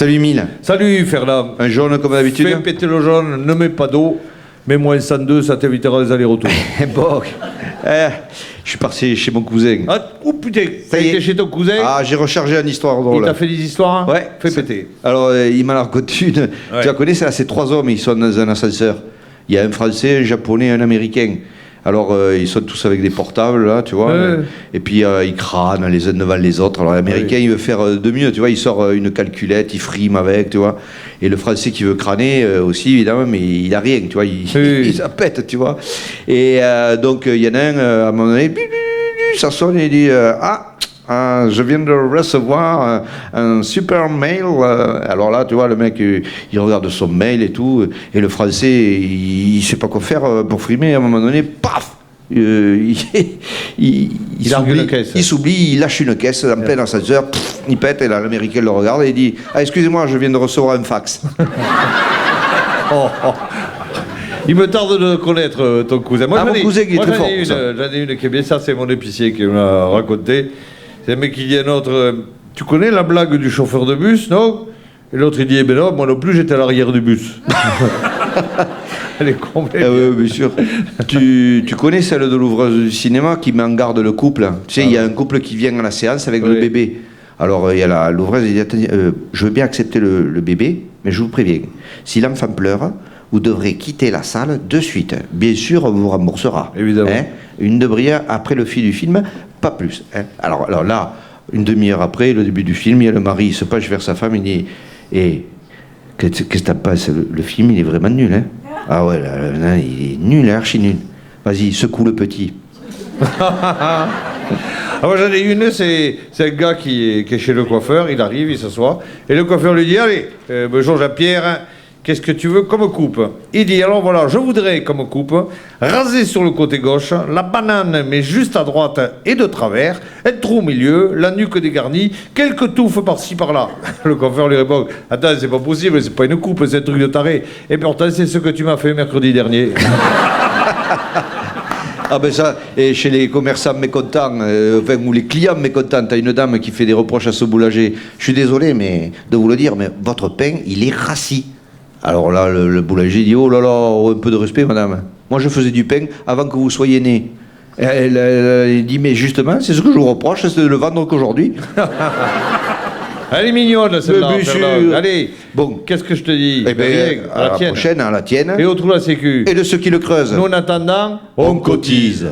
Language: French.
Salut Mille. Salut Fernand. Un jaune comme d'habitude. Fais péter le jaune, ne mets pas d'eau. Mets-moi un 102, ça t'évitera les allers-retours. Bon, je suis parti chez mon cousin. Ah, oh putain, Ça t'as y est. été chez ton cousin. Ah, j'ai rechargé une histoire Il drôle. t'a fait des histoires. Ouais. Fais péter. Alors, il m'a raconté une. Ouais. Tu la connais, c'est trois hommes, ils sont dans un ascenseur. Il y a un Français, un Japonais et un Américain. Alors, ils sont tous avec des portables, là, tu vois. Ouais. Et puis, ils crânent les uns devant les autres. Alors, l'Américain, il veut faire de mieux, tu vois. Il sort une calculette, il frime avec, tu vois. Et le Français qui veut crâner aussi, évidemment, mais il a rien, tu vois. Il ça pète, tu vois. Et donc, il y en a un, à un moment donné, ça sonne et il dit je viens de recevoir un super mail. Alors là, tu vois, le mec, il regarde son mail et tout. Et le Français, il sait pas quoi faire pour frimer. À un moment donné, paf, il largue une caisse. Il s'oublie, il lâche une caisse en plein ascenseur, il pète. Et là, l'Américain le regarde et il dit excusez-moi, je viens de recevoir un fax. Oh. Il me tarde de connaître ton cousin. Moi, mon cousin qui est très fort pour ça. J'en ai une qui est bien, ça c'est mon épicier qui me l'a raconté. C'est un mec qui dit à un autre, tu connais la blague du chauffeur de bus, non? Et l'autre il dit, eh ben non, moi non plus j'étais à l'arrière du bus. Elle est complète. Oui, bien sûr. Tu connais celle de l'ouvreuse du cinéma qui met en garde le couple, hein. Tu sais, il y a un couple qui vient à la séance avec le bébé. Alors, il y a l'ouvreuse, elle dit, attendez, je veux bien accepter le bébé, mais je vous préviens, si l'enfant pleure, vous devrez quitter la salle de suite. Bien sûr, on vous remboursera. Évidemment. Hein, une demi-heure après le film du film, pas plus. Hein. Alors là, une demi-heure après, le début du film, il y a le mari, il se penche vers sa femme, il dit qu'est-ce que t'en penses? Le film, il est vraiment nul. Hein. Ah ouais, là, il est nul, archi nul. Vas-y, secoue le petit. Ah, moi j'en ai une, c'est un gars qui est chez le coiffeur, il arrive, il s'assoit, et le coiffeur lui dit, allez, bonjour Jean-Pierre, hein, qu'est-ce que tu veux comme coupe? Il dit, alors voilà, je voudrais comme coupe, raser sur le côté gauche, la banane mais juste à droite et de travers, un trou au milieu, la nuque dégarnie, quelques touffes par-ci par-là. Le coiffeur lui répond, attends, c'est pas possible, c'est pas une coupe, c'est un truc de taré. Et pourtant, c'est ce que tu m'as fait mercredi dernier. Ah ben ça, et chez les commerçants mécontents, ou les clients mécontents, t'as une dame qui fait des reproches à ce boulanger. Je suis désolé de vous le dire, mais votre pain, il est rassis. Alors là, le boulanger dit, oh là là, un peu de respect, madame. Moi, je faisais du pain avant que vous soyez née. Elle dit, mais justement, c'est ce que je vous reproche, c'est de le vendre qu'aujourd'hui. Elle est mignonne, celle-là. Bien sûr. Allez, Bon, qu'est-ce que je te dis? eh ben, Rien, à la prochaine, à la tienne. Et au trou la sécu. Et de ceux qui le creusent. Nous, en attendant, on cotise.